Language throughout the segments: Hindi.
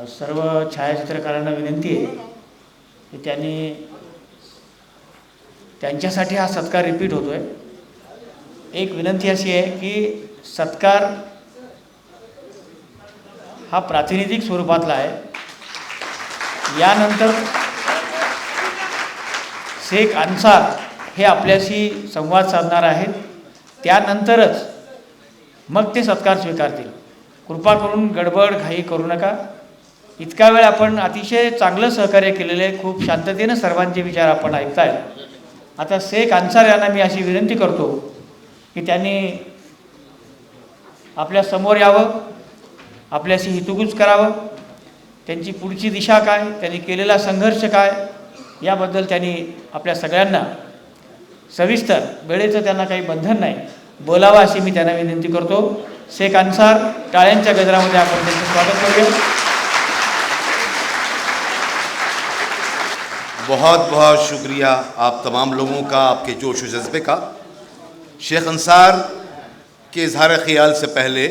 सर्व छायाचित्रकारांना विनंती आहे की त्यांच्यासाठी हा सत्कार रिपीट होतो आहे. एक विनंती अशी आहे की सत्कार हा प्रातिनिधिक स्वरूपातला आहे. यानंतर शेख अन्सार हे आपल्याशी संवाद साधणार आहेत. त्यानंतरच मग ते सत्कार स्वीकारतील. कृपा करून गडबड घाई करू नका. इतका वेळ आपण अतिशय चांगलं सहकार्य केलेलं आहे. खूप शांततेनं सर्वांचे विचार आपण ऐकताय. आता शेख अन्सार यांना मी अशी विनंती करतो की त्यांनी आपल्या समोर यावं, आपल्याशी हितगुज करावं. त्यांची पुढची दिशा काय, त्यांनी केलेला संघर्ष काय, याबद्दल त्यांनी आपल्या सगळ्यांना सविस्तर, वेळेचं त्यांना काही बंधन नाही, बोलावं अशी मी त्यांना विनंती करतो. शेख अन्सार, टाळ्यांच्या गजरामध्ये आपण त्यांचं स्वागत करूया. बहुत बहुत शुक्रिया आप तमाम लोगों का, आपके जोश व जज्बे का. शेख अन्सार के इजहार ख्याल से पहले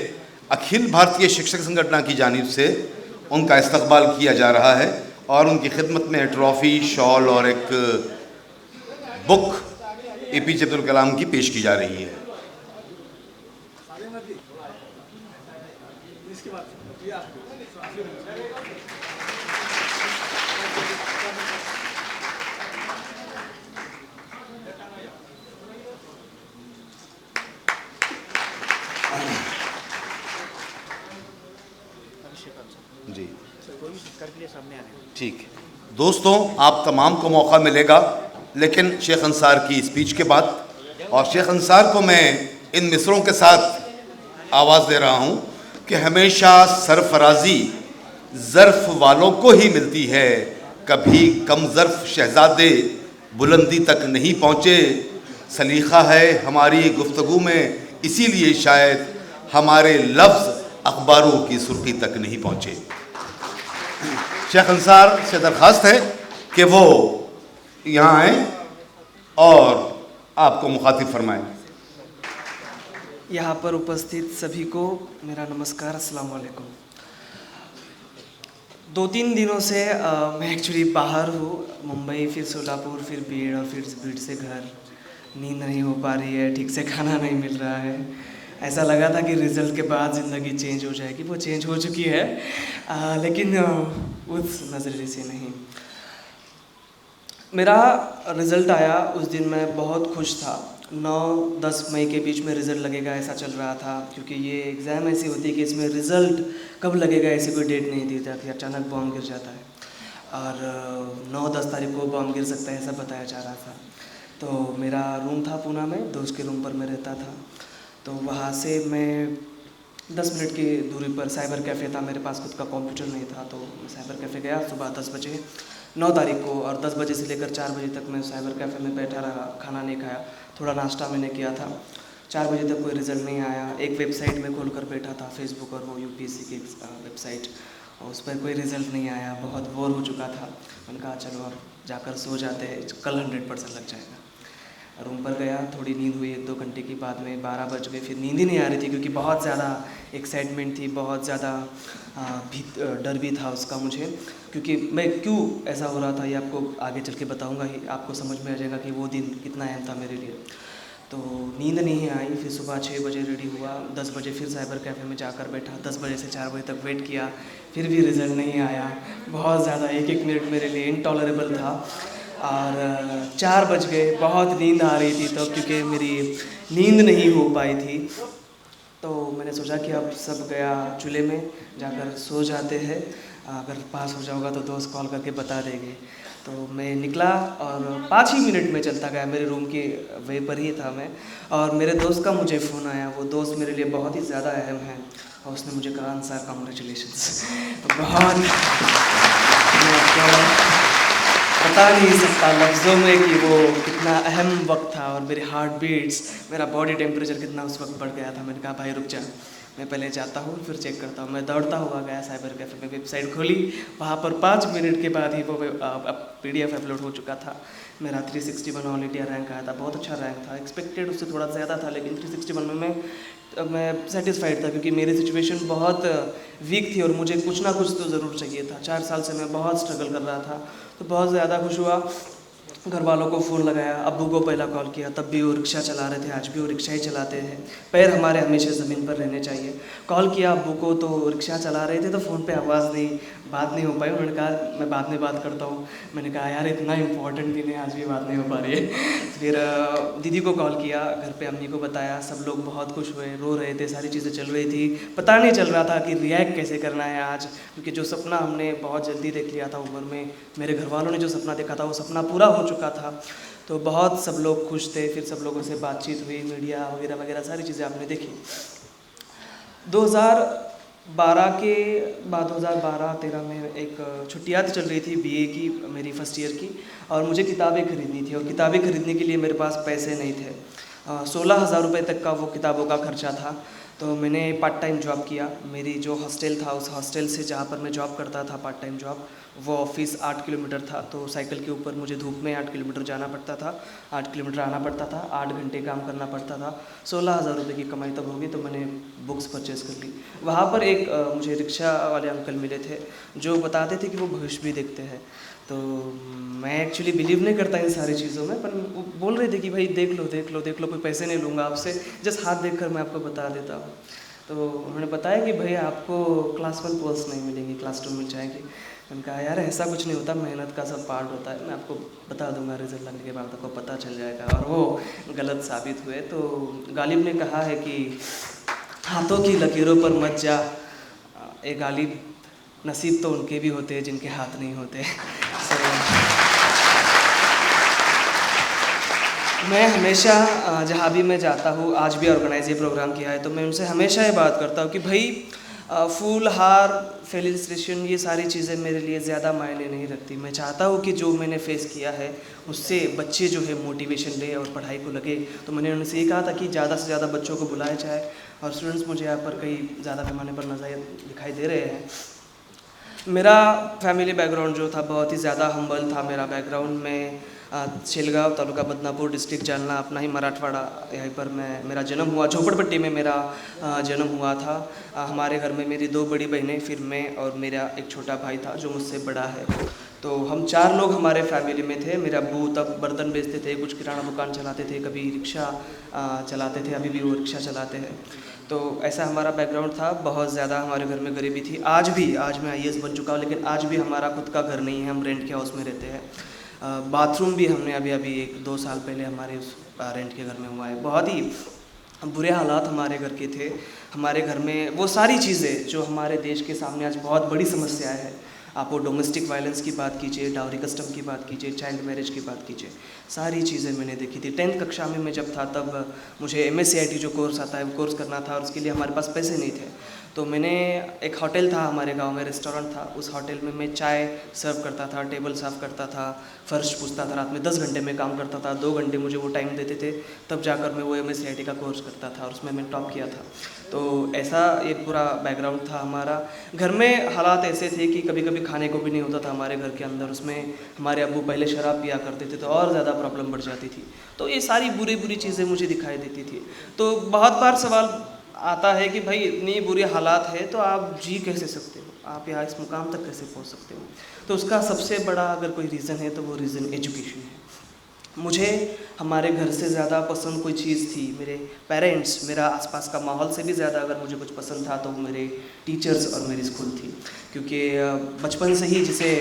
अखिल भारतीय शिक्षक संगठन की जानिब से उनका इस्तकबाल किया जा रहा है और उनकी खिदमत में ट्रॉफ़ी, शॉल और एक बुक APJ अब्दुल कलाम की पेश की जा रही है. जी ठीक है दोस्तों, आप तमाम को मौका मिलेगा लेकिन शेख अन्सार की स्पीच के बाद. और शेख अन्सार को मैं इन मिसरों के साथ आवाज़ दे रहा हूँ कि हमेशा सरफराजी ज़र्फ़ वालों को ही मिलती है, कभी कम ज़र्फ़ शहज़ादे बुलंदी तक नहीं पहुँचे. सलीक़ा है हमारी गुफ्तगू में, इसीलिए शायद हमारे लफ्ज़ अखबारों की सुर्खी तक नहीं पहुँचे. शेख अन्सार से दरख्वास्त है कि वो यहाँ आएँ और आपको मुखातिब फरमाएँ. यहाँ पर उपस्थित सभी को मेरा नमस्कार, अस्सलाम वालेकुम. 2-3 दिनों से मैं एक्चुअली बाहर हूँ. मुंबई, फिर सोलापुर, फिर भीड़ और फिर भीड़ से घर. नींद नहीं हो पा रही है, ठीक से खाना नहीं मिल रहा है. ऐसा लगा था कि रिज़ल्ट के बाद ज़िंदगी चेंज हो जाएगी, वो चेंज हो चुकी है, लेकिन उस नज़रिए से नहीं. मेरा रिज़ल्ट आया उस दिन मैं बहुत खुश था. 9-10 मई के बीच में रिज़ल्ट लगेगा ऐसा चल रहा था, क्योंकि ये एग्ज़ाम ऐसी होती है कि इसमें रिज़ल्ट कब लगेगा ऐसी कोई डेट नहीं दी जाती. अचानक बॉम्ब गिर जाता है और 9-10 तारीख को बॉम्ब गिर सकता है ऐसा बताया जा रहा था. तो मेरा रूम था पूना में, दोस्त के रूम पर मैं रहता था. तो वहाँ से मैं 10 मिनट की दूरी पर साइबर कैफ़े था. मेरे पास खुद का कंप्यूटर नहीं था तो मैं साइबर कैफ़े गया सुबह 10 बजे 9 तारीख को, और 10 बजे से लेकर 4 बजे तक मैं साइबर कैफ़े में बैठा रहा. खाना नहीं खाया, थोड़ा नाश्ता मैंने किया था. 4 बजे तक कोई रिज़ल्ट नहीं आया. एक वेबसाइट में खोल कर बैठा था, फेसबुक, और वो UPSC की वेबसाइट, और उस पर कोई रिज़ल्ट नहीं आया. बहुत बोर हो चुका था. मैंने कहा चलो अब जाकर सो जाते हैं, कल 100% लग जाएगा. रूम पर गया, थोड़ी नींद हुई 1-2 घंटे की. बाद में 12 बज गए, फिर नींद ही नहीं आ रही थी क्योंकि बहुत ज़्यादा एक्साइटमेंट थी, बहुत ज़्यादा डर भी था उसका मुझे, क्योंकि मैं क्यों ऐसा हो रहा था ये आपको आगे चल के बताऊँगा ही. आपको समझ में आ जाएगा कि वो दिन कितना अहम था मेरे लिए. तो नींद नहीं आई. फिर सुबह 6 बजे रेडी हुआ, 10 बजे फिर साइबर कैफ़े में जाकर बैठा. 10 बजे से 4 बजे तक वेट किया, फिर भी रिज़ल्ट नहीं आया. बहुत ज़्यादा, 1-1 मिनट मेरे लिए इनटॉलरेबल था. और 4 बज गए, बहुत नींद आ रही थी तब, क्योंकि मेरी नींद नहीं हो पाई थी. तो मैंने सोचा कि अब सब गया, चूल्हे में जाकर सो जाते हैं. अगर पास हो जाऊँगा तो दोस्त कॉल करके बता देंगे. तो मैं निकला और 5 ही मिनट में चलता गया. मेरे रूम के वे पर ही था मैं, और मेरे दोस्त का मुझे फ़ोन आया. वो दोस्त मेरे लिए बहुत ही ज़्यादा अहम है, और उसने मुझे कहा अन्सार कांग्रेचुलेशंस. बहुत बता नहीं सकता लफ्ज़ों में कि वो कितना अहम वक्त था. और मेरे हार्ट बीट्स, मेरा बॉडी टेम्परेचर कितना उस वक्त बढ़ गया था. मैंने कहा भाई रुक जा, मैं पहले जाता हूँ फिर चेक करता हूँ. मैं दौड़ता हुआ गया साइबर कैफ़े में, वेबसाइट खोली. वहाँ पर 5 मिनट के बाद ही वो PDF अपलोड हो चुका था. मेरा 361 ऑल इंडिया रैंक आया था. बहुत अच्छा रैंक था, एक्सपेक्टेड उससे थोड़ा ज़्यादा था, लेकिन 361 में मैं मैं सेटिस्फाइड था, क्योंकि मेरी सिचुएशन बहुत वीक थी और मुझे कुछ ना कुछ तो ज़रूर चाहिए था। 4 साल से मैं बहुत स्ट्रगल कर रहा था, तो बहुत ज़्यादा खुश हुआ। घर वालों को फ़ोन लगाया, अब्बू को पहला कॉल किया, तब भी वो रिक्शा चला रहे थे, आज भी वो रिक्शा ही चलाते हैं। पैर हमारे हमेशा ज़मीन पर रहने चाहिए। कॉल किया अब्बू को, तो रिक्शा चला रहे थे, तो फ़ोन पे बात नहीं हो पाई। उन्होंने कहा मैं बाद में बात करता हूँ। मैंने कहा यार इतना इम्पोर्टेंट दिन है, आज भी बात नहीं हो पा रही है। फिर दीदी को कॉल किया, घर पे अम्मी को बताया, सब लोग बहुत खुश हुए, रो रहे थे, सारी चीज़ें चल रही थी। पता नहीं चल रहा था कि रिएक्ट कैसे करना है आज, क्योंकि जो सपना हमने बहुत जल्दी देख लिया था उम्र में, मेरे घर वालों ने जो सपना देखा था वो सपना पूरा हो चुका था। तो बहुत सब लोग खुश थे। फिर सब लोगों से बातचीत हुई, मीडिया वगैरह वगैरह सारी चीज़ें आपने देखी। 2012 के बाद 2012-13 में एक छुट्टियाँ चल रही थी बीए की, मेरी फर्स्ट ईयर की, और मुझे किताबें खरीदनी थी, और किताबें खरीदने के लिए मेरे पास पैसे नहीं थे। 16,000 रुपये तक का वो किताबों का खर्चा था। तो मैंने पार्ट टाइम जॉब किया। मेरी जो हॉस्टल था, उस हॉस्टल से जहाँ पर मैं जॉब करता था पार्ट टाइम जॉब, वो ऑफिस 8 किलोमीटर था। तो साइकिल के ऊपर मुझे धूप में 8 किलोमीटर जाना पड़ता था, 8 किलोमीटर आना पड़ता था, 8 घंटे काम करना पड़ता था। 16,000 रुपये की कमाई तब होगी, तो मैंने बुक्स परचेज़ कर ली। वहाँ पर एक मुझे रिक्शा वाले अंकल मिले थे, जो बताते थे कि वो भविष्य भी देखते हैं। तो मैं एक्चुअली बिलीव नहीं करता इन सारी चीज़ों में, पर वो बोल रहे थे कि भाई देख लो देख लो देख लो, कोई पैसे नहीं लूँगा आपसे, जस्ट हाथ देख कर मैं आपको बता देता हूँ। तो उन्होंने बताया कि भाई आपको क्लास 1 पोस्ट नहीं मिलेंगी, क्लास 2 मिल जाएंगी। मैंने कहा यार ऐसा कुछ नहीं होता, मेहनत का सब पार्ट होता है, मैं आपको बता दूंगा, रिजल्ट लगने के बाद आपको पता चल जाएगा। और वो गलत साबित हुए। तो गालिब ने कहा है कि हाथों की लकीरों पर मत जा, ए गालिब नसीब तो उनके भी होते हैं जिनके हाथ नहीं होते। मैं हमेशा जहाँ भी मैं जाता हूँ, आज भी ऑर्गेनाइज ये प्रोग्राम किया है, तो मैं उनसे हमेशा ये बात करता हूँ कि भाई फूल हार फेलिसिटेशन ये सारी चीज़ें मेरे लिए ज़्यादा मायने नहीं रखती। मैं चाहता हूँ कि जो मैंने फेस किया है उससे बच्चे जो है मोटिवेशन ले और पढ़ाई को लगे। तो मैंने उनसे ये कहा था कि ज़्यादा से ज़्यादा बच्चों को बुलाया जाए, और स्टूडेंट्स मुझे यहाँ पर कई ज़्यादा पैमाने पर नज़र दिखाई दे रहे हैं। मेरा फैमिली बैकग्राउंड जो था बहुत ही ज़्यादा हम्बल था। मेरा बैकग्राउंड में शेलगांव तालुका बदनापुर डिस्ट्रिक्ट जालना, अपना ही मराठवाड़ा, यहीं पर मेरा जन्म हुआ। झोपड़पट्टी में मेरा जन्म हुआ था। हमारे घर में मेरी 2 बड़ी बहनें, फिर मैं और मेरा एक छोटा भाई था जो मुझसे बड़ा है। तो हम 4 लोग हमारे फैमिली में थे। मेरे अब्बू तब बर्तन बेचते थे, कुछ किराना दुकान चलाते थे, कभी रिक्शा चलाते थे, अभी भी वो रिक्शा चलाते हैं। तो ऐसा हमारा बैकग्राउंड था। बहुत ज़्यादा हमारे घर में गरीबी थी। आज मैं IAS बन चुका हूँ, लेकिन आज भी हमारा खुद का घर नहीं है, हम रेंट के हाउस में रहते हैं। बाथरूम भी हमने अभी 1-2 साल पहले हमारे उस रेंट के घर में हुआ है। बहुत ही बुरे हालात हमारे घर के थे। हमारे घर में वो सारी चीज़ें जो हमारे देश के सामने आज बहुत बड़ी समस्याएं हैं, आप वो डोमेस्टिक वायलेंस की बात कीजिए, डाउरी कस्टम की बात कीजिए, चाइल्ड मैरिज की बात कीजिए, सारी चीज़ें मैंने देखी थी। 10th कक्षा में मैं जब था तब मुझे MSc जो कोर्स आता है वो कोर्स करना था, और उसके लिए हमारे पास पैसे नहीं थे। तो मैंने एक होटल था हमारे गांव में, रेस्टोरेंट था, उस होटल में मैं चाय सर्व करता था, टेबल साफ़ करता था, फ़र्श पूछता था। रात में 10 घंटे में काम करता था, 2 घंटे मुझे वो टाइम देते थे, तब जाकर मैं वो MSc का कोर्स करता था, और उसमें मैं टॉप किया था। तो ऐसा एक पूरा बैकग्राउंड था हमारा। घर में हालात ऐसे थे कि कभी कभी खाने को भी नहीं होता था हमारे घर के अंदर। उसमें हमारे अब्बू पहले शराब पिया करते थे, तो और ज़्यादा प्रॉब्लम बढ़ जाती थी। तो ये सारी बुरी चीज़ें मुझे दिखाई देती थी। तो बहुत बार सवाल आता है कि भाई इतनी बुरी हालात है तो आप जी कैसे सकते हो, आप यहाँ इस मुकाम तक कैसे पहुँच सकते हो। तो उसका सबसे बड़ा अगर कोई रीज़न है तो वो रीज़न एजुकेशन है। मुझे हमारे घर से ज़्यादा पसंद कोई चीज़ थी, मेरे पेरेंट्स, मेरा आसपास का माहौल से भी ज़्यादा अगर मुझे कुछ पसंद था तो मेरे टीचर्स और मेरी स्कूल थी। क्योंकि बचपन से ही जिसे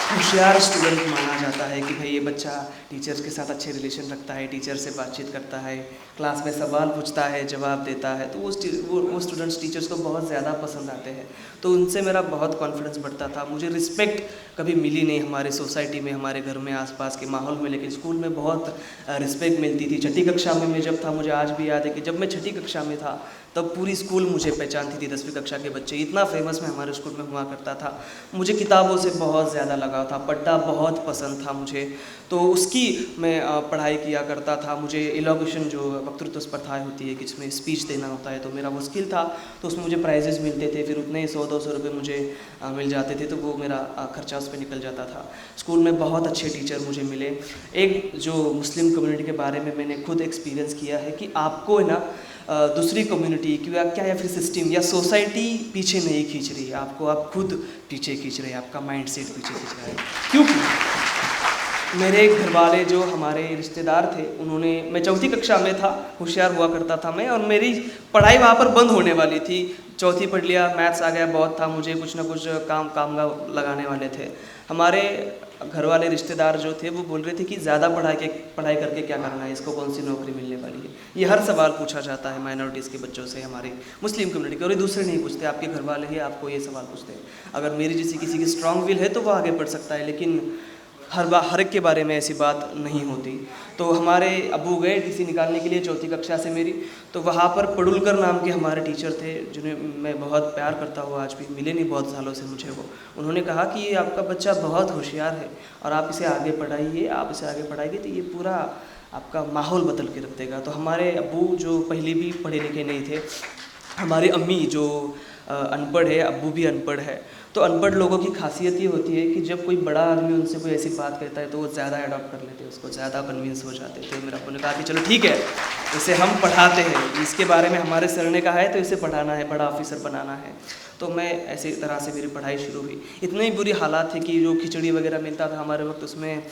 होशियार स्टूडेंट माना जाता है कि भाई ये बच्चा टीचर्स के साथ अच्छे रिलेशन रखता है, टीचर से बातचीत करता है, क्लास में सवाल पूछता है, जवाब देता है, तो वो स्टूडेंट्स टीचर्स को बहुत ज़्यादा पसंद आते हैं। तो उनसे मेरा बहुत कॉन्फिडेंस बढ़ता था। मुझे रिस्पेक्ट कभी मिली नहीं हमारे सोसाइटी में, हमारे घर में, आसपास के माहौल में, लेकिन स्कूल में बहुत रिस्पेक्ट मिलती थी। 6ठी कक्षा में मैं जब था, मुझे आज भी याद है कि जब मैं 6ठी कक्षा में था तब पूरी स्कूल मुझे पहचानती थी। 10वीं कक्षा के बच्चे, इतना फेमस मैं हमारे स्कूल में हुआ करता था। मुझे किताबों से बहुत ज़्यादा लगाव था, पढ़ना बहुत पसंद था मुझे, तो उसकी मैं पढ़ाई किया करता था। मुझे इलॉक्यूशन जो वक्तृत्व स्पर्धाएँ होती है कि इसमें स्पीच देना होता है, तो मेरा वो स्किल था, तो उसमें मुझे प्राइजेज़ मिलते थे। फिर उतने 100-200 रुपये मुझे मिल जाते थे, तो वो मेरा खर्चा उस पर निकल जाता था। स्कूल में बहुत अच्छे टीचर मुझे मिले। एक जो मुस्लिम कम्युनिटी के बारे में मैंने खुद एक्सपीरियंस किया है कि आपको है ना दूसरी कम्युनिटी क्या या फिर सिस्टम या सोसाइटी पीछे नहीं खींच रही है आपको, आप खुद पीछे खींच रहे हैं, आपका माइंड सेट पीछे खींच रहा है। क्योंकि मेरे घर वाले जो हमारे रिश्तेदार थे, उन्होंने, मैं चौथी कक्षा में था, होशियार हुआ करता था मैं, और मेरी पढ़ाई वहाँ पर बंद होने वाली थी। चौथी पढ़ लिया, मैथ्स आ गया, बहुत था, मुझे कुछ ना कुछ काम लगाने वाले थे। हमारे घर वाले रिश्तेदार जो थे वो बोल रहे थे कि ज़्यादा पढ़ाई करके क्या करना है, इसको कौन सी नौकरी मिलने वाली है। ये हर सवाल पूछा जाता है माइनॉरिटीज़ के बच्चों से, हमारी मुस्लिम कम्युनिटी के, और ये दूसरे नहीं पूछते, आपके घर वाले ही आपको ये सवाल पूछते हैं। अगर मेरी जैसी किसी की स्ट्रांग विल है तो वो आगे बढ़ सकता है, लेकिन हर एक के बारे में ऐसी बात नहीं होती। तो हमारे अब्बू गए टीसी निकालने के लिए चौथी कक्षा से मेरी, तो वहाँ पर पडुलकर नाम के हमारे टीचर थे, जिन्हें मैं बहुत प्यार करता हूँ, आज भी मिले नहीं बहुत सालों से मुझे वो। उन्होंने कहा कि ये आपका बच्चा बहुत होशियार है और आप इसे आगे पढ़ाइए, आप इसे आगे पढ़ाएंगे तो ये पूरा आपका माहौल बदल के रख देगा। तो हमारे अब्बू जो पहले भी पढ़े लिखे नहीं थे, हमारी अम्मी जो अनपढ़ है, अब्बू भी अनपढ़ है, तो अनपढ़ लोगों की खासियत ये होती है कि जब कोई बड़ा आदमी उनसे कोई ऐसी बात कहता है तो वो ज़्यादा अडॉप्ट कर लेते हैं, उसको ज़्यादा कन्विंस हो जाते थे। मेरे अब्बू ने कहा कि चलो ठीक है, इसे हम पढ़ाते हैं, इसके बारे में हमारे सर ने कहा है तो इसे पढ़ाना है, बड़ा ऑफिसर बनाना है। तो मैं ऐसी तरह से मेरी पढ़ाई शुरू हुई। इतनी बुरी हालात थी कि जो खिचड़ी वगैरह मिलता था हमारे वक्त, उसमें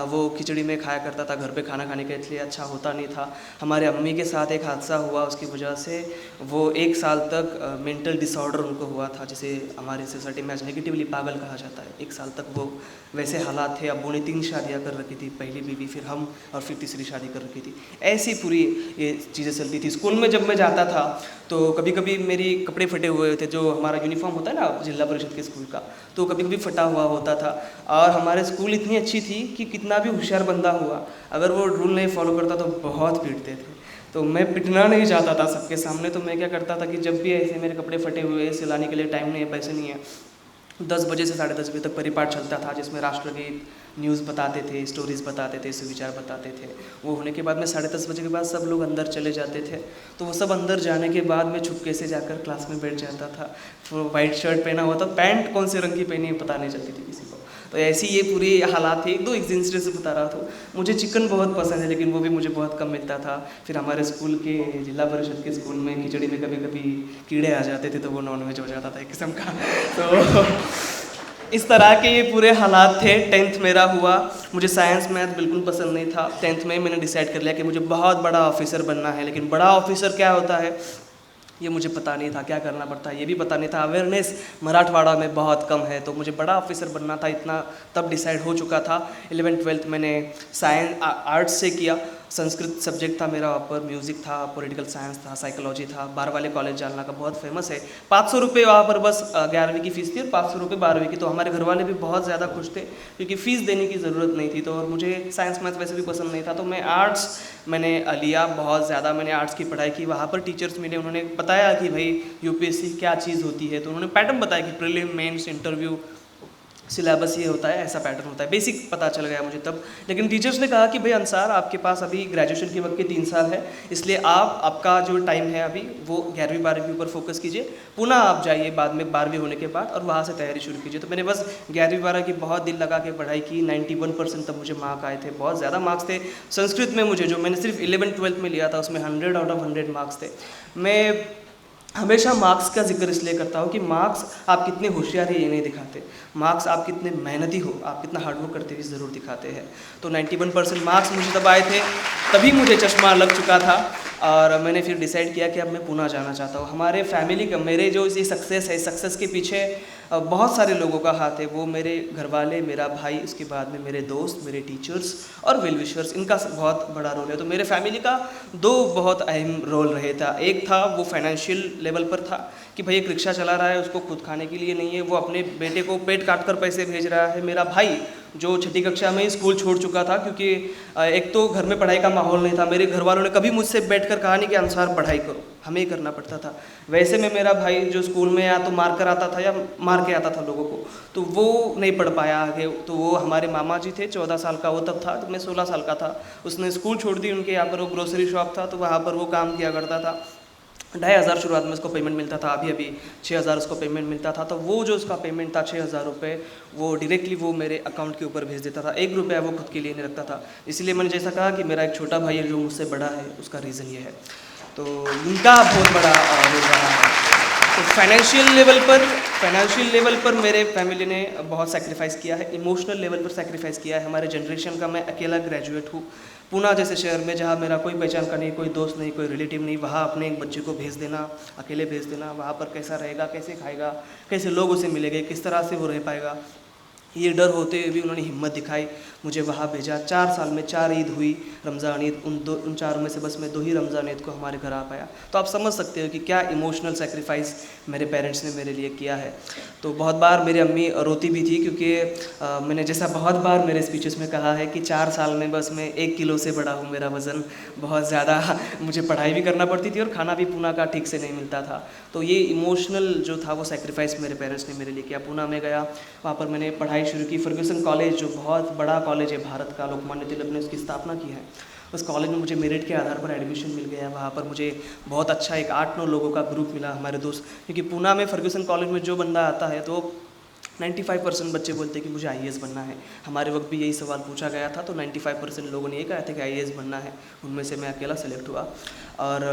वो खिचड़ी में खाया करता था, घर पे खाना खाने का इसलिए अच्छा होता नहीं था। हमारे अम्मी के साथ एक हादसा हुआ, उसकी वजह से वो 1 साल तक मेंटल डिसऑर्डर उनको हुआ था, जिसे हमारी सोसाइटी में आज नेगेटिवली पागल कहा जाता है। 1 साल तक वो वैसे हालात थे। अब्बू ने 3 शादियाँ कर रखी थी, पहली बीवी, फिर हम, और फिर तीसरी शादी कर रखी थी। ऐसी पूरी ये चीज़ें चलती थी। स्कूल में जब मैं जाता था तो कभी कभी मेरी कपड़े फटे हुए थे, जो हमारा यूनिफॉर्म होता है ना जिला परिषद के स्कूल का, तो कभी कभी फटा हुआ होता था। और हमारे स्कूल इतनी अच्छी थी कि कितना भी होशियार बंदा हुआ, अगर वो रूल नहीं फॉलो करता तो बहुत पीटते थे। तो मैं पिटना नहीं चाहता था सबके सामने, तो मैं क्या करता था कि जब भी ऐसे मेरे कपड़े फटे हुए, सिलाने के लिए टाइम नहीं है, पैसे नहीं है, 10 बजे से 10:30 बजे तक परिपाठ चलता था, जिसमें राष्ट्रगीत, न्यूज़ बताते थे, स्टोरीज़ बताते थे, सुविचार बताते थे। वो होने के बाद में 10:30 बजे के बाद सब लोग अंदर चले जाते थे। तो वो सब अंदर जाने के बाद मैं चुपके से जाकर क्लास में बैठ जाता था। वो वाइट शर्ट पहना हुआ था, पैंट कौन से रंग की पहनी है पता नहीं चलती थी किसी को। तो ऐसी ये पूरी हालात थी। 1-2 इंसिडेंट से बता रहा था। मुझे चिकन बहुत पसंद है, लेकिन वो भी मुझे बहुत कम मिलता था। फिर हमारे स्कूल के जिला परिषद के स्कूल में खिचड़ी में कभी कभी कीड़े आ जाते थे, तो वो नॉनवेज हो जाता था एक किस्म का। तो इस तरह के ये पूरे हालात थे। 10th मेरा हुआ, मुझे साइंस मैथ बिल्कुल पसंद नहीं था। 10th में मैंने डिसाइड कर लिया कि मुझे बहुत बड़ा ऑफिसर बनना है, लेकिन बड़ा ऑफिसर क्या होता है ये मुझे पता नहीं था, क्या करना पड़ता है ये भी पता नहीं था। अवेयरनेस मराठवाड़ा में बहुत कम है, तो मुझे बड़ा ऑफिसर बनना था, इतना तब डिसाइड हो चुका था। 11th-12th मैंने साइंस आर्ट्स से किया। संस्कृत सब्जेक्ट था मेरा, वहाँ पर म्यूज़िक था, पॉलिटिकल साइंस था, साइकोलॉजी था। 12 वाले कॉलेज जालना का बहुत फेमस है। 500 रुपये वहाँ पर बस 11वीं की फ़ीस थी और 500 रुपये 12वीं की। तो हमारे घर वाले भी बहुत ज़्यादा खुश थे, क्योंकि फ़ीस देने की ज़रूरत नहीं थी। तो और मुझे साइंस मैथ वैसे भी पसंद नहीं था, तो मैं आर्ट्स मैंने लिया। बहुत ज़्यादा मैंने आर्ट्स की पढ़ाई की। वहाँ पर टीचर्स मिले, उन्होंने बताया कि भाई यूपीएससी क्या चीज़ होती है। तो उन्होंने पैटर्न बताया कि प्रीलिम, मेंस, इंटरव्यू, सिलेबस ये होता है, ऐसा पैटर्न होता है। बेसिक पता चल गया मुझे तब। लेकिन टीचर्स ने कहा कि भाई अंसार, आपके पास अभी ग्रेजुएशन के वक्त के 3 साल है, इसलिए आपका जो टाइम है अभी वो 11वीं 12वीं के ऊपर फोकस कीजिए, पुनः आप जाइए बाद में 12वीं होने के बाद और वहाँ से तैयारी शुरू कीजिए। तो मैंने बस 11वीं 12वीं की बहुत दिल लगा के पढ़ाई की। 91% तब मुझे मार्क आए थे, बहुत ज़्यादा मार्क्स थे। संस्कृत में मुझे, जो मैंने सिर्फ 11th-12th में लिया था, उसमें 100 आउट ऑफ 100 मार्क्स थे। मैं हमेशा मार्क्स का जिक्र इसलिए करता हूँ कि मार्क्स आप कितने होशियार है ये नहीं दिखाते, मार्क्स आप कितने मेहनती हो, आप कितना हार्डवर्क करते हुए ज़रूर दिखाते हैं। तो 91% मार्क्स मुझे तब आए थे, तभी मुझे चश्मा लग चुका था और मैंने फिर डिसाइड किया कि अब मैं पुणे जाना चाहता हूँ। हमारे फैमिली का, मेरे जो ये सक्सेस है, सक्सेस के पीछे बहुत सारे लोगों का हाथ है। वो मेरे घर वाले, मेरा भाई, उसके बाद में मेरे दोस्त, मेरे टीचर्स और वेल विशर्स, इनका बहुत बड़ा रोल है। तो मेरे फैमिली का 2 बहुत अहम रोल रहे था। एक था वो फाइनेंशियल लेवल पर था कि भाई एक रिक्शा चला रहा है, उसको खुद खाने के लिए नहीं है, वो अपने बेटे को पेट काट कर पैसे भेज रहा है। मेरा भाई जो 6ठी कक्षा में ही स्कूल छोड़ चुका था, क्योंकि एक तो घर में पढ़ाई का माहौल नहीं था। मेरे घर वालों ने कभी मुझसे बैठकर कहा नहीं कि अंसार पढ़ाई करो, हमें ही करना पड़ता था। वैसे में मेरा भाई जो स्कूल में या तो मार कर आता था या मार के आता था लोगों को, तो वो नहीं पढ़ पाया आगे। तो वो हमारे मामा जी थे, 14 साल का वो तब था, तो मैं 16 साल का था। उसने स्कूल छोड़ दी, उनके यहाँ पर वो ग्रोसरी शॉप था, तो वहाँ पर वो काम किया करता था। 2,500 शुरुआत में उसको पेमेंट मिलता था, अभी 6,000 उसको पेमेंट मिलता था। तो वो जो उसका पेमेंट था 6,000 रुपये, वो डायरेक्टली वो मेरे अकाउंट के ऊपर भेज देता था। 1 रुपया वो खुद के लिए नहीं रखता था। इसलिए मैंने जैसा कहा कि मेरा एक छोटा भाई है जो मुझसे बड़ा है, उसका रीज़न ये है। तो उनका बहुत बड़ा रोल रहा है। तो फाइनेंशियल लेवल पर मेरे फैमिली ने बहुत सेक्रीफाइस किया है, इमोशनल लेवल पर सेक्रीफाइस किया है। हमारे जनरेशन का मैं अकेला ग्रेजुएट हूँ। पूना जैसे शहर में जहाँ मेरा कोई पहचान का नहीं, कोई दोस्त नहीं, कोई रिलेटिव नहीं, वहाँ अपने एक बच्चे को भेज देना, अकेले भेज देना, वहाँ पर कैसा रहेगा, कैसे खाएगा, कैसे लोग उसे मिलेंगे, किस तरह से वो रह पाएगा, ये डर होते हुए भी उन्होंने हिम्मत दिखाई, मुझे वहाँ भेजा। 4 साल में 4 ईद हुई, रमज़ान ईद, उन चारों में से बस मैं 2 ही रमज़ान ईद को हमारे घर आ पाया। तो आप समझ सकते हो कि क्या इमोशनल सेक्रीफाइस मेरे पेरेंट्स ने मेरे लिए किया है। तो बहुत बार मेरी अम्मी रोती भी थी, क्योंकि मैंने जैसा बहुत बार मेरे स्पीचेस में कहा है कि 4 साल में बस मैं 1 किलो से बड़ा हूँ। मेरा वज़न बहुत ज़्यादा, मुझे पढ़ाई भी करना पड़ती थी और खाना भी पूना का ठीक से नहीं मिलता था। तो ये इमोशनल जो था वो सेक्रीफाइस मेरे पेरेंट्स ने मेरे लिए किया। पूना में गया, वहाँ पर मैंने पढ़ाई शुरू की। फर्ग्यूसन कॉलेज जो बहुत बड़ा कॉलेज है भारत का, लोकमान्य तिलक ने उसकी स्थापना की है। उस कॉलेज में मुझे मेरिट के आधार पर एडमिशन मिल गया। वहाँ पर मुझे बहुत अच्छा एक 8-9 लोगों का ग्रुप मिला, हमारे दोस्त। क्योंकि पूना में फर्ग्यूसन कॉलेज में जो बंदा आता है तो 95% बच्चे बोलते हैं कि मुझे IAS बनना है। हमारे वक्त भी यही सवाल पूछा गया था, तो 95% लोगों ने ये कहा था कि IAS बनना है। उनमें से मैं अकेला सेलेक्ट हुआ। और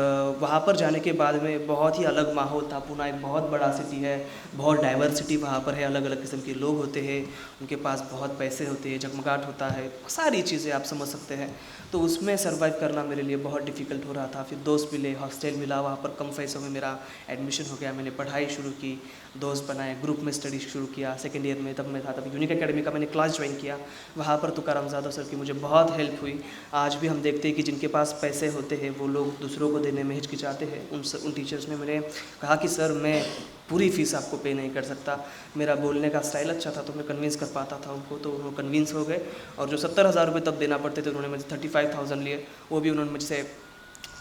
वहाँ पर जाने के बाद में बहुत ही अलग माहौल था। पूना एक बहुत बड़ा सिटी है, बहुत डाइवर्सिटी वहाँ पर है, अलग अलग किस्म के लोग होते हैं, उनके पास बहुत पैसे होते हैं, जगमगाट होता है, सारी चीज़ें आप समझ सकते हैं। तो उसमें सर्वाइव करना मेरे लिए बहुत डिफ़िकल्ट हो रहा था। फिर दोस्त मिले, हॉस्टल मिला, वहाँ पर कम पैसों में मेरा एडमिशन हो गया। मैंने पढ़ाई शुरू की, दोस्त बनाए, ग्रुप में स्टडी शुरू किया। सेकेंड ईयर में तब मैं था, तब यूनिक एकेडमी का मैंने क्लास ज्वाइन किया। वहाँ पर तुकाराम सर की मुझे बहुत हेल्प हुई। आज भी हम देखते हैं कि जिनके पास पैसे होते हैं वो लोग दूसरों को देने में हिचकिचाते हैं। उन टीचर्स ने मैंने कहा कि सर मैं पूरी फ़ीस आपको पे नहीं कर सकता। मेरा बोलने का स्टाइल अच्छा था तो मैं कन्विंस कर पाता था उनको, तो वो कन्विंस हो गए। और जो 70,000 रुपये तब देना पड़ते थे, उन्होंने मुझे 35,000 लिए। वो भी उन्होंने मुझसे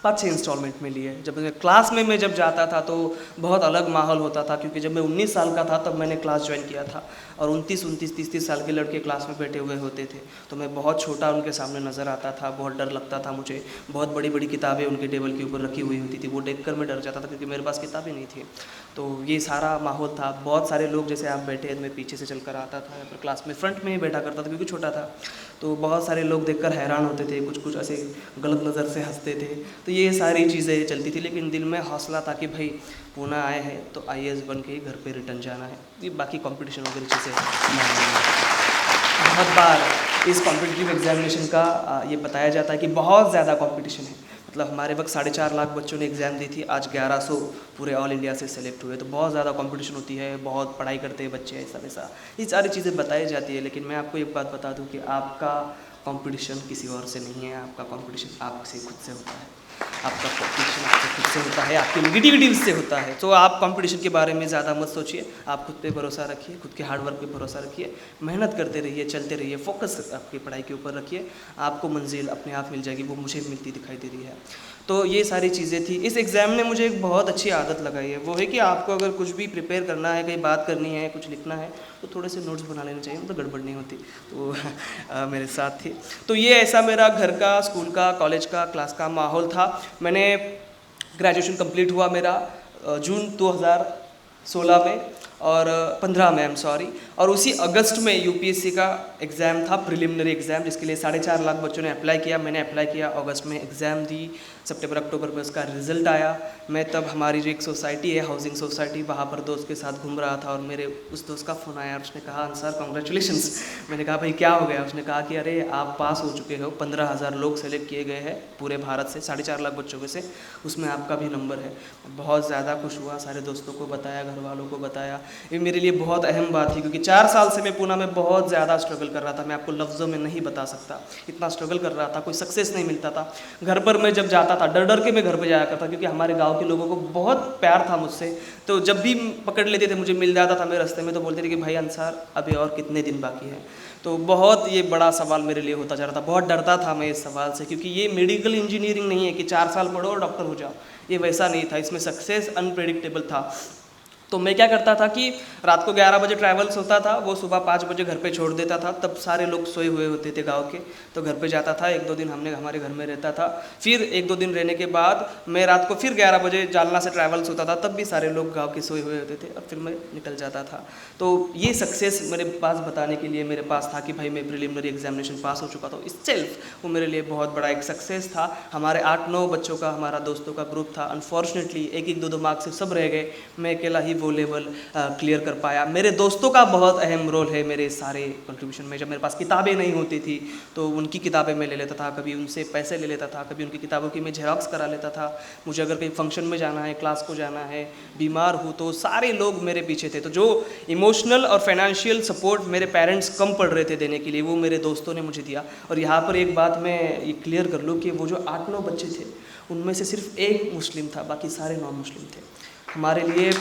5-6 इंस्टॉलमेंट में लिए। जब मैं क्लास में मैं जब जाता था तो बहुत अलग माहौल होता था, क्योंकि जब मैं 19 साल का था तब मैंने क्लास ज्वाइन किया था और 29-29, 30-30 साल के लड़के क्लास में बैठे हुए होते थे। तो मैं बहुत छोटा उनके सामने नज़र आता था, बहुत डर लगता था मुझे। बहुत बड़ी बड़ी किताबें उनके टेबल के ऊपर रखी हुई होती थी, वो देखकर मैं डर जाता था क्योंकि मेरे पास किताबें नहीं थी। तो ये सारा माहौल था। बहुत सारे लोग जैसे आप बैठे, मैं पीछे से चलकर आता था, या फिर क्लास में फ्रंट में ही बैठा करता था क्योंकि छोटा था। तो बहुत सारे लोग देखकर हैरान होते थे, कुछ कुछ ऐसे गलत नज़र से हंसते थे। तो ये सारी चीज़ें चलती थी, लेकिन दिल में हौसला था कि भाई पूना आए हैं तो IAS बन के ही घर पे रिटर्न जाना है। ये बाकी कंपटीशन वगैरह चीज़ें बहुत बार इस कॉम्पिटिटिव एग्जामिनेशन का ये बताया जाता है कि बहुत ज़्यादा कंपटीशन है। मतलब हमारे वक्त 4.5 लाख बच्चों ने एग्ज़ाम दी थी, आज 1100 पूरे ऑल इंडिया से सेलेक्ट हुए। तो बहुत ज़्यादा कंपटीशन होती है, बहुत पढ़ाई करते हैं बच्चे, ऐसा वैसा, ये सारी चीज़ें बताई जाती है। लेकिन मैं आपको एक बात बता दूं कि आपका कंपटीशन किसी और से नहीं है, आपका कंपटीशन आपसे खुद से होता है। आपका कंपटीशन आपसे खुद से होता है, आपकी नेगेटिविटी से होता है। तो आप कंपटीशन के बारे में ज़्यादा मत सोचिए, आप खुद पे भरोसा रखिए, खुद के हार्डवर्क पे भरोसा रखिए, मेहनत करते रहिए, चलते रहिए, फोकस आपकी पढ़ाई के ऊपर रखिए, आपको मंजिल अपने आप मिल जाएगी। वो मुझे मिलती दिखाई दे रही है। तो ये सारी चीज़ें थी। इस एग्ज़ाम ने मुझे एक बहुत अच्छी आदत लगाई है, वो है कि आपको अगर कुछ भी प्रिपेयर करना है, कहीं बात करनी है, कुछ लिखना है, तो थोड़े से नोट्स बना लेने चाहिए, मतलब गड़बड़ नहीं होती। तो मेरे साथ थी। तो ये ऐसा मेरा घर का, स्कूल का, कॉलेज का, क्लास का माहौल था। मैंने ग्रेजुएशन कंप्लीट हुआ मेरा जून 2016 में, और 15 में, और उसी अगस्त में UPSC का एग्ज़ाम था, प्रिलिमिनरी एग्ज़ाम, जिसके लिए 4.5 लाख बच्चों ने अप्लाई किया। मैंने अप्लाई किया, अगस्त में एग्ज़ाम दी, सितंबर अक्टूबर में उसका रिज़ल्ट आया। मैं तब हमारी जो एक सोसाइटी है, हाउसिंग सोसाइटी, वहाँ पर दोस्त के साथ घूम रहा था और मेरे उस दोस्त का फ़ोन आया और उसने कहा अंसार कॉन्ग्रेचुलेशंस। मैंने कहा भाई क्या हो गया? उसने कहा कि अरे आप पास हो चुके हो, 15,000 लोग सेलेक्ट किए गए हैं पूरे भारत से, 4.5 लाख बच्चों में से, उसमें आपका भी नंबर है। बहुत ज़्यादा खुश हुआ, सारे दोस्तों को बताया, घर वालों को बताया। ये मेरे लिए बहुत अहम बात थी, क्योंकि 4 साल से मैं पूना में बहुत ज़्यादा स्ट्रगल कर रहा था। मैं आपको लफ्ज़ों में नहीं बता सकता, इतना स्ट्रगल कर रहा था, कोई सक्सेस नहीं मिलता था। घर पर मैं जब जाता था, डर डर के मैं घर पर जाया करता, क्योंकि हमारे गांव के लोगों को बहुत प्यार था मुझसे। तो जब भी पकड़ लेते थे, मुझे मिल जाता था मेरे रास्ते में, तो बोलते थे कि भाई अंसार अभी और कितने दिन बाकी हैं। तो बहुत ये बड़ा सवाल मेरे लिए होता जा रहा था, बहुत डरता था मैं इस सवाल से, क्योंकि ये मेडिकल इंजीनियरिंग नहीं है कि 4 साल पढ़ो और डॉक्टर हो जाओ, ये वैसा नहीं था। इसमें सक्सेस अनप्रेडिक्टेबल था। तो मैं क्या करता था कि रात को 11 बजे ट्रैवल्स होता था, वो सुबह 5 बजे घर पे छोड़ देता था, तब सारे लोग सोए हुए होते थे गांव के। तो घर पे जाता था, 1-2 दिन हमारे घर में रहता था। फिर 1-2 दिन रहने के बाद मैं रात को फिर 11 बजे जालना से ट्रैवल्स होता था, तब भी सारे लोग गाँव के सोए हुए होते थे और फिर मैं निकल जाता था। तो ये सक्सेस मेरे पास बताने के लिए मेरे पास था कि भाई मैं प्रिलिमिनरी एग्जामिनेशन पास हो चुका था। इटसेल्फ वो मेरे लिए बहुत बड़ा एक सक्सेस था। हमारे 8-9 बच्चों का, हमारा दोस्तों का ग्रुप था। अनफॉर्चुनेटली 1-2 मार्क्स से सब रह गए, मैं अकेला ही वो लेवल क्लियर कर पाया। मेरे दोस्तों का बहुत अहम रोल है मेरे सारे कंट्रीब्यूशन में। जब मेरे पास किताबें नहीं होती थी तो उनकी किताबें मैं ले लेता था, कभी उनसे पैसे ले लेता था, कभी उनकी किताबों की मैं झेरॉक्स करा लेता था। मुझे अगर कहीं फंक्शन में जाना है, क्लास को जाना है, बीमार हूँ, तो सारे लोग मेरे पीछे थे। तो जो इमोशनल और फाइनेंशियल सपोर्ट मेरे पेरेंट्स कम पड़ रहे थे देने के लिए, वो मेरे दोस्तों ने मुझे दिया। और यहाँ पर एक बात मैं ये क्लियर कर लूँ कि वो जो 8-9 बच्चे थे उनमें से सिर्फ एक मुस्लिम था, बाकी सारे नॉन मुस्लिम थे। हमारे लिए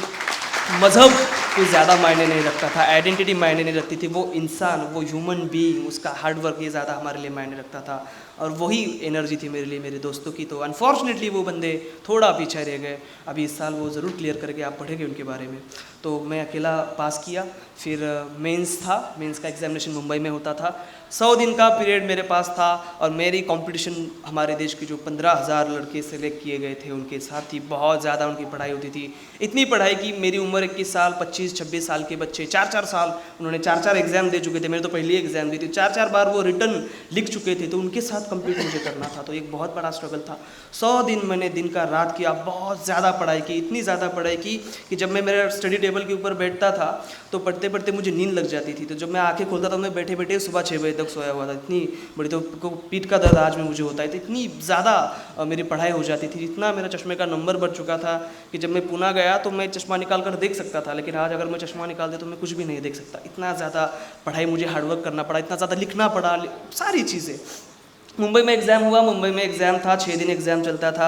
मज़हब कोई ज़्यादा मायने नहीं रखता था, आइडेंटिटी मायने नहीं रखती थी, वो इंसान, वो ह्यूमन बीइंग, उसका हार्डवर्क ये ज़्यादा हमारे लिए मायने रखता था। और वही एनर्जी थी मेरे लिए मेरे दोस्तों की। तो अनफॉर्चुनेटली वो बंदे थोड़ा पीछे रह गए। अभी इस साल वो ज़रूर क्लियर करके आप पढ़ेंगे उनके बारे में। तो मैं अकेला पास किया। फिर मेंस था, मेंस का एग्जामिनेशन मुंबई में होता था। 100 दिन का पीरियड मेरे पास था और मेरी कंपटीशन हमारे देश के जो 15,000 लड़के सेलेक्ट किए गए थे उनके साथ ही बहुत ज़्यादा उनकी पढ़ाई होती थी। इतनी पढ़ाई कि मेरी उम्र 21 साल, 25-26 साल के बच्चे 4-4 साल उन्होंने 4-4 एग्ज़ाम दे चुके थे। मेरे तो पहली एग्ज़ाम दी थी, 4-4 बार वो रिटर्न लिख चुके थे, तो उनके साथ कम्पीट मुझे करना था। तो एक बहुत बड़ा स्ट्रगल था। 100 दिन मैंने दिन का रात किया, बहुत ज़्यादा पढ़ाई की, इतनी ज़्यादा पढ़ाई की कि जब मैं मेरे स्टडी टेबल के ऊपर बैठता था तो पढ़ते पढ़ते मुझे नींद लग जाती थी। तो जब मैं आंखें खोलता था मैं बैठे बैठे सुबह 6 बजे तक सोया हुआ था। इतनी बड़ी, तो पीठ का दर्द आज में मुझे होता है। तो इतनी ज़्यादा मेरी पढ़ाई हो जाती थी, इतना मेरा चश्मे का नंबर बढ़ चुका था कि जब मैं पुणे गया तो मैं चश्मा निकाल कर देख सकता था, लेकिन आज अगर मैं चश्मा निकाल दे तो मैं कुछ भी नहीं देख सकता। इतना ज़्यादा पढ़ाई, मुझे हार्डवर्क करना पड़ा, इतना ज़्यादा लिखना पड़ा, सारी चीज़ें। मुंबई में एग्ज़ाम हुआ, मुंबई में एग्ज़ाम था, 6 दिन एग्ज़ाम चलता था।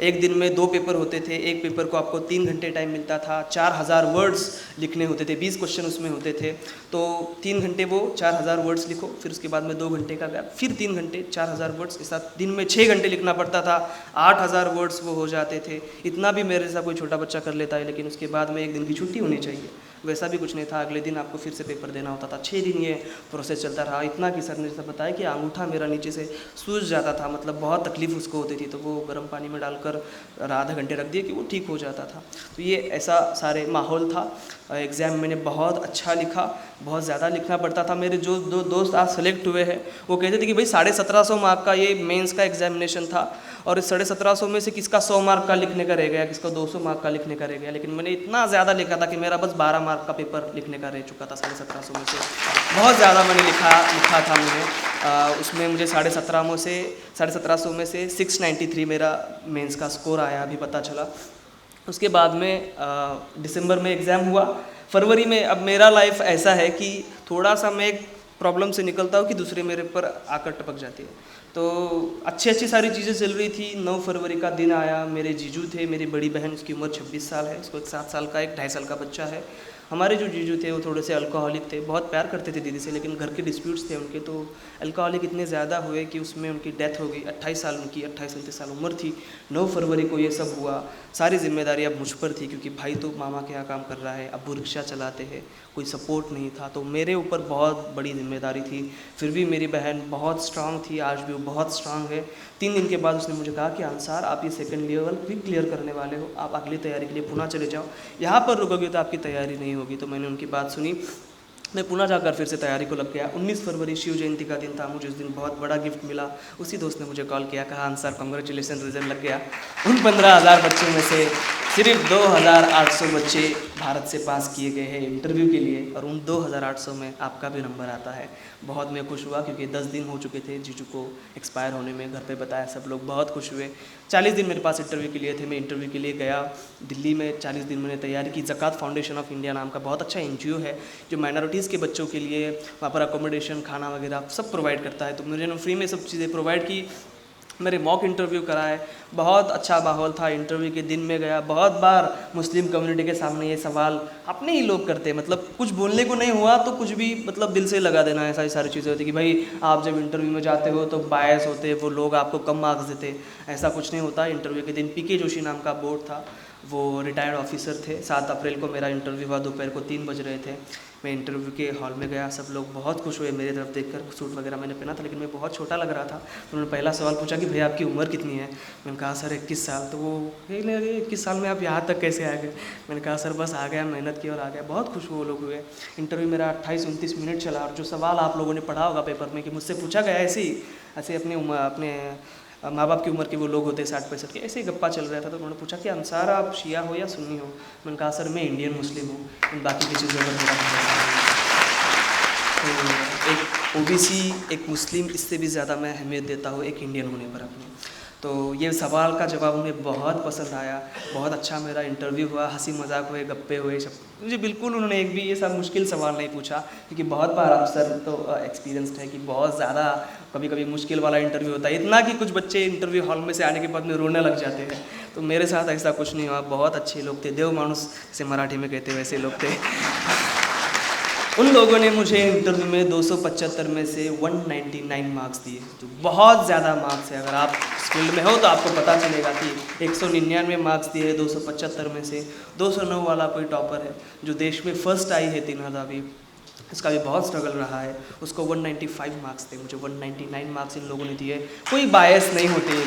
एक दिन में 2 पेपर होते थे, एक पेपर को आपको 3 घंटे टाइम मिलता था। 4,000 वर्ड्स लिखने होते थे, 20 क्वेश्चन उसमें होते थे। तो 3 घंटे वो 4,000 वर्ड्स लिखो, फिर उसके बाद में 2 घंटे का गैप, फिर 3 घंटे 4,000 वर्ड्स के साथ दिन में 6 घंटे लिखना पड़ता था। 8,000 वर्ड्स वो हो जाते थे। इतना भी मेरे साथ कोई छोटा बच्चा कर लेता है, लेकिन उसके बाद में 1 दिन की छुट्टी होनी चाहिए, वैसा भी कुछ नहीं था। अगले दिन आपको फिर से पेपर देना होता था। 6 दिन ये प्रोसेस चलता रहा। इतना कि सर ने जैसा बताया कि अंगूठा मेरा नीचे से सूज जाता था, मतलब बहुत तकलीफ़ उसको होती थी। तो वो गर्म पानी में डालकर आधा घंटे रख दिए कि वो ठीक हो जाता था। तो ये ऐसा सारे माहौल था। एग्ज़ाम मैंने बहुत अच्छा लिखा, बहुत ज़्यादा लिखना पड़ता था। मेरे जो 2 दोस्त आज सेलेक्ट हुए हैं वो कहते थे कि भाई 1750 मार्क का ये मेंस का एग्जामिनेशन था और इस 1750 में से किसका 100 मार्क का लिखने का रह गया, किसका 200 मार्क का लिखने का रह गया। लेकिन मैंने इतना ज़्यादा लिखा था कि मेरा बस 12 मार्क का पेपर लिखने का रह चुका था 1750 में से। बहुत ज़्यादा मैंने लिखा था मैंने। उसमें मुझे 1750 में से 693 मेरा मेंस का स्कोर आया, अभी पता चला। उसके बाद में दिसंबर में एग्ज़ाम हुआ। फरवरी में अब मेरा लाइफ ऐसा है कि थोड़ा सा मैं एक प्रॉब्लम से निकलता हूँ कि दूसरे मेरे पर आकर टपक जाती है। तो अच्छी सारी चीज़ें चल रही थी। 9 फरवरी का दिन आया, मेरे जीजू थे, मेरी बड़ी बहन, उसकी उम्र 26 साल है, उसको एक 7 साल का, एक 2.5 साल का बच्चा है। हमारे जो जीजू थे वो थोड़े से अल्कोहलिक थे, बहुत प्यार करते थे दीदी से, लेकिन घर के डिस्प्यूट्स थे उनके, तो अल्कोहलिक इतने ज़्यादा हुए कि उसमें उनकी डेथ हो गई। 28 साल उनकी, 28-29 साल उम्र थी। 9 फरवरी को ये सब हुआ। सारी जिम्मेदारी अब मुझ पर थी क्योंकि भाई तो मामा के यहाँ काम कर रहा है, अब्बू रिक्शा चलाते हैं, कोई सपोर्ट नहीं था। तो मेरे ऊपर बहुत बड़ी जिम्मेदारी थी। फिर भी मेरी बहन बहुत स्ट्रांग थी, आज भी वो बहुत स्ट्रांग है। 3 दिन के बाद उसने मुझे कहा कि अंसार, आप ये सेकंड लेवल भी क्लियर करने वाले हो, आप अगली तैयारी के लिए पुणे चले जाओ, यहाँ पर रुकोगे तो आपकी तैयारी नहीं होगी। तो मैंने उनकी बात सुनी, मैं पुणे जाकर फिर से तैयारी को लग गया। 19 फरवरी शिव जयंती का दिन था, मुझे उस दिन बहुत बड़ा गिफ्ट मिला। उसी दोस्त ने मुझे कॉल किया, कहा अंसार कॉन्ग्रेचुलेसन, रिजल्ट लग गया। उन 15,000 बच्चों में से सिर्फ 2,800 बच्चे भारत से पास किए गए हैं इंटरव्यू के लिए, और उन 2,800 में आपका भी नंबर आता है। बहुत मैं खुश हुआ क्योंकि 10 दिन हो चुके थे जीजू को एक्सपायर होने में। घर पे बताया, सब लोग बहुत खुश हुए। 40 दिन मेरे पास इंटरव्यू के लिए थे। मैं इंटरव्यू के लिए गया दिल्ली में। 40 दिन मैंने तैयारी की। ज़कात फाउंडेशन ऑफ इंडिया नाम का बहुत अच्छा NGO है जो माइनॉरिटीज़ के बच्चों के लिए वहाँ पर अकोमोडेशन, खाना वगैरह सब प्रोवाइड करता है। तो मुझे फ्री में सब चीज़ें प्रोवाइड की। मेरे मॉक इंटरव्यू कराए, बहुत अच्छा माहौल था। इंटरव्यू के दिन में गया, बहुत बार मुस्लिम कम्युनिटी के सामने ये सवाल अपने ही लोग करते हैं, मतलब कुछ बोलने को नहीं हुआ तो कुछ भी मतलब दिल से लगा देना, ऐसा ही सारी चीज़ें होती कि भाई आप जब इंटरव्यू में जाते हो तो बायस होते, वो लोग आपको कम मार्क्स देते, ऐसा कुछ नहीं होता। इंटरव्यू के दिन PK जोशी नाम का बोर्ड था, वो रिटायर्ड ऑफिसर थे। 7 अप्रैल को मेरा इंटरव्यू हुआ, दोपहर को 3 बज रहे थे। मैं इंटरव्यू के हॉल में गया, सब लोग बहुत खुश हुए मेरी तरफ देखकर। सूट वगैरह मैंने पहना था लेकिन मैं बहुत छोटा लग रहा था। तो उन्होंने पहला सवाल पूछा कि भैया आपकी उम्र कितनी है? मैंने कहा सर 21 साल। तो वो कहे 21 साल में आप यहाँ तक कैसे आ गए? मैंने कहा सर बस आ गया, मेहनत की और आ गया। बहुत खुश वो लोग हुए। इंटरव्यू मेरा 28-29 मिनट चला और जो सवाल आप लोगों ने पढ़ा होगा पेपर में कि मुझसे पूछा गया ऐसे अपने माँ बाप की उम्र के वो लोग होते हैं 60-65 के, ऐसे ही गप्पा चल रहा था। तो उन्होंने पूछा कि अंसार आप शिया हो या सुन्नी हो? मैंने कहा सर मैं इंडियन मुस्लिम हूँ, इन बाकी की चीज़ों पर मेरा तो एक ओबीसी एक मुस्लिम इससे भी ज़्यादा मैं अहमियत देता हूँ एक इंडियन होने पर अपने। तो ये सवाल का जवाब उन्हें बहुत पसंद आया। बहुत अच्छा मेरा इंटरव्यू हुआ, हंसी मजाक हुए, गप्पे हुए सब। मुझे बिल्कुल उन्होंने एक भी ये सब मुश्किल सवाल नहीं पूछा, क्योंकि बहुत बार आप सर तो एक्सपीरियंस्ड है कि बहुत ज़्यादा कभी कभी मुश्किल वाला इंटरव्यू होता है, इतना कि कुछ बच्चे इंटरव्यू हॉल में से आने के बाद में रोने लग जाते हैं। तो मेरे साथ ऐसा कुछ नहीं हुआ, बहुत अच्छे लोग थे, देव मानुस से मराठी में कहते वैसे लोग थे। उन लोगों ने मुझे इंटरव्यू में 275 में से 199 मार्क्स दिए, जो बहुत ज़्यादा मार्क्स है। अगर आप इस फील्ड में हो तो आपको पता चलेगा कि 199 मार्क्स दिए 275 में से। 209 वाला कोई टॉपर है जो देश में फर्स्ट आई है 3000 अभी, इसका भी बहुत स्ट्रगल रहा है, उसको 195 मार्क्स थे, मुझे 199 मार्क्स इन लोगों ने दिए। कोई बायस नहीं होते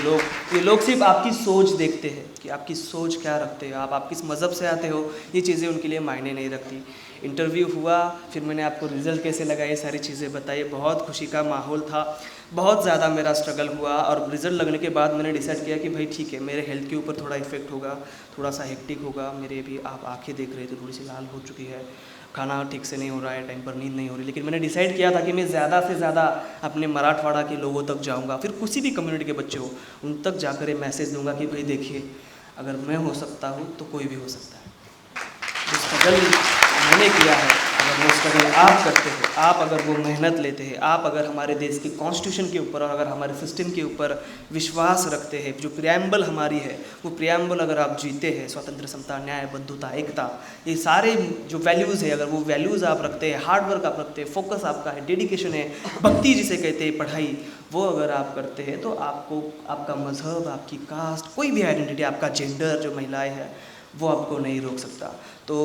ये लोग सिर्फ आपकी सोच देखते हैं कि आपकी सोच क्या रखते हो, आप किस मज़हब से आते हो, ये चीज़ें उनके लिए मायने नहीं रखती। इंटरव्यू हुआ, फिर मैंने आपको रिज़ल्ट कैसे लगा ये सारी चीज़ें बताई। बहुत खुशी का माहौल था, बहुत ज़्यादा मेरा स्ट्रगल हुआ और रिज़ल्ट लगने के बाद मैंने डिसाइड किया कि भाई ठीक है, मेरे हेल्थ के ऊपर थोड़ा इफेक्ट होगा, थोड़ा सा हेक्टिक होगा। मेरे भी आप आंखें देख रहे थे थोड़ी सी लाल हो चुकी है, खाना ठीक से नहीं हो रहा है, टाइम पर नींद नहीं हो रही, लेकिन मैंने डिसाइड किया था कि मैं ज़्यादा से ज़्यादा अपने मराठवाड़ा के लोगों तक जाऊंगा, फिर किसी भी कम्युनिटी के बच्चे हो उन तक जाकर मैसेज दूंगा कि भाई देखिए, अगर मैं हो सकता हूँ तो कोई भी हो सकता है। जो स्ट्रगल मैंने किया है, अगर वो स्ट्रगल आप करते हैं, आप अगर वो मेहनत लेते हैं, आप अगर हमारे देश के कॉन्स्टिट्यूशन के ऊपर और अगर हमारे सिस्टम के ऊपर विश्वास रखते हैं, जो प्रियम्बल हमारी है वो प्रियम्बल अगर आप जीते हैं, स्वतंत्र, समता, न्याय, बंधुता, एकता, ये सारे जो वैल्यूज़ है, अगर वो वैल्यूज़ आप रखते हैं, हार्ड वर्क आप रखते हैं, फोकस आपका है, डेडिकेशन है, भक्ति जिसे कहते हैं, पढ़ाई, वो अगर आप करते हैं तो आपको आपका मज़हब, आपकी कास्ट, कोई भी आइडेंटिटी, आपका जेंडर जो महिलाएँ हैं वो आपको नहीं रोक सकता। तो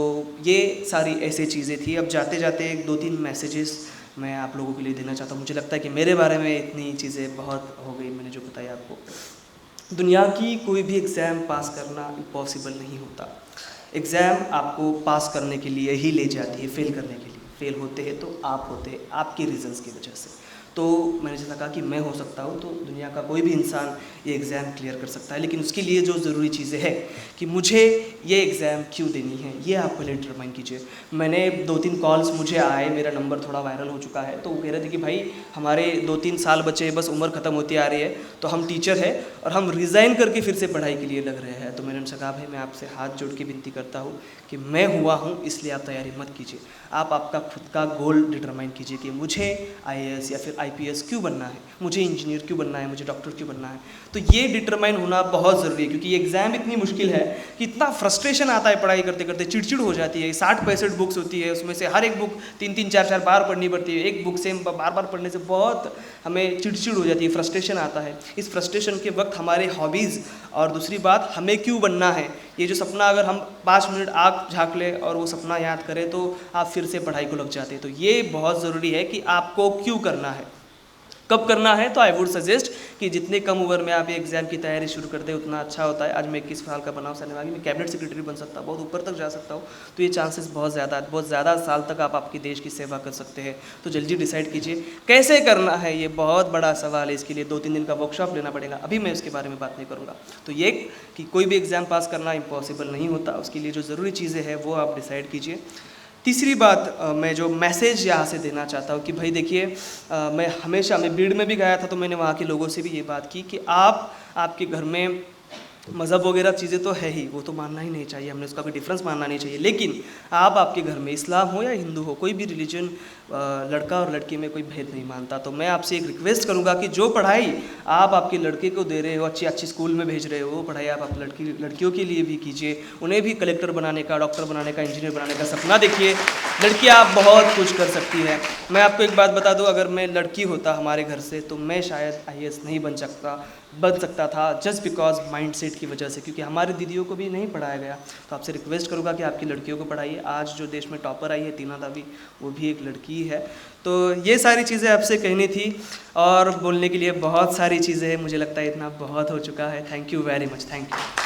ये सारी ऐसी चीज़ें थी। अब जाते जाते 2-3 मैसेजेस मैं आप लोगों के लिए देना चाहता हूँ। मुझे लगता है कि मेरे बारे में इतनी चीज़ें बहुत हो गई, मैंने जो बताया आपको। दुनिया की कोई भी एग्ज़ाम पास करना इम्पॉसिबल नहीं होता। एग्ज़ाम आपको पास करने के लिए ही ले जाती है, फेल करने के लिए। फेल होते हैं तो आप होते हैं, आपके रीज़न्स की वजह से। तो मैंने जैसा कहा कि मैं हो सकता हूँ, तो दुनिया का कोई भी इंसान ये एग्ज़ाम क्लियर कर सकता है, लेकिन उसके लिए जो ज़रूरी चीज़ें हैं कि मुझे ये एग्ज़ाम क्यों देनी है, ये आप पहले डिटरमाइन कीजिए। मैंने 2-3 कॉल्स मुझे आए, मेरा नंबर थोड़ा वायरल हो चुका है, तो वो कह रहे थे कि भाई हमारे 2-3 साल बचे, बस उम्र ख़त्म होती आ रही है, तो हम टीचर हैं और हम रिज़ाइन करके फिर से पढ़ाई के लिए लग रहे हैं। तो मैंने उनसे कहा भाई मैं आपसे हाथ जोड़ के विनती करता हूँ कि मैं हुआ हूँ, इसलिए आप तैयारी मत कीजिए। आप आपका खुद का गोल डिटरमाइन कीजिए कि मुझे IAS या फिर IPS क्यों बनना है, मुझे इंजीनियर क्यों बनना है, मुझे डॉक्टर क्यों बनना है। तो ये डिटरमाइन होना बहुत ज़रूरी है, क्योंकि ये एग्ज़ाम इतनी मुश्किल है कि इतना फ्रस्ट्रेशन आता है पढ़ाई करते करते, चिड़चिड़ हो जाती है। 60-65 बुक्स होती है, उसमें से हर एक बुक 3-3, 4-4 बार पढ़नी पड़ती है। एक बुक से बार बार पढ़ने से बहुत हमें चिड़चिड़ हो जाती है, फ्रस्ट्रेशन आता है। इस फ्रस्ट्रेशन के वक्त हमारे हॉबीज़ और दूसरी बात हमें क्यों बनना है, ये जो सपना अगर हम 5 मिनट आँख झाँक ले और वो सपना याद करें तो आप फिर से पढ़ाई को लग जाते हैं। तो ये बहुत ज़रूरी है कि आपको क्यों करना है, कब करना है। तो आई वुड सजेस्ट कि जितने कम उम्र में आप ये एग्ज़ाम की तैयारी शुरू कर दें उतना अच्छा होता है। आज मैं 21 साल का बना हूँ, शनिवार में कैबिनेट सेक्रेटरी बन सकता हूँ, बहुत ऊपर तक जा सकता हूँ। तो ये चांसेस बहुत ज़्यादा साल तक आप आपकी देश की सेवा कर सकते हैं। तो जल्दी डिसाइड कीजिए कैसे करना है, ये बहुत बड़ा सवाल है। इसके लिए 2-3 दिन का वर्कशॉप लेना पड़ेगा, अभी मैं उसके बारे में बात नहीं करूँगा। तो ये कि कोई भी एग्ज़ाम पास करना इम्पॉसिबल नहीं होता, उसके लिए जो ज़रूरी चीज़ें हैं वो आप डिसाइड कीजिए। तीसरी बात मैं जो मैसेज यहाँ से देना चाहता हूँ कि भाई देखिए, मैं बीड़ में भी गया था तो मैंने वहाँ के लोगों से भी ये बात की कि आपके घर में मज़हब वगैरह चीज़ें तो है ही, वो तो मानना ही नहीं चाहिए, हमने उसका कोई डिफरेंस मानना नहीं चाहिए। लेकिन आपके घर में इस्लाम हो या हिंदू हो, कोई भी रिलीजन, लड़का और लड़की में कोई भेद नहीं मानता। तो मैं आपसे एक रिक्वेस्ट करूंगा कि जो पढ़ाई आप आपके लड़के को दे रहे हो, अच्छी स्कूल में भेज रहे हो, वो पढ़ाई आप लड़कियों के लिए भी कीजिए। उन्हें भी कलेक्टर बनाने का, डॉक्टर बनाने का, इंजीनियर बनाने का सपना देखिए। लड़कियाँ आप बहुत कुछ कर सकती हैं। मैं आपको एक बात बता दूँ, अगर मैं लड़की होता हमारे घर से तो मैं शायद IAS नहीं बन सकता था, just because mind set seat की वजह से, क्योंकि हमारी दीदियों को भी नहीं पढ़ाया गया। तो आपसे रिक्वेस्ट करूँगा कि आपकी लड़कियों को पढ़ाइए। आज जो देश में टॉपर आई है टीना दावी, वो भी एक लड़की है। तो ये सारी चीज़ें आपसे कहनी थी, और बोलने के लिए बहुत सारी चीज़ें हैं, मुझे लगता है इतना बहुत हो चुका है। Thank you very much, thank you.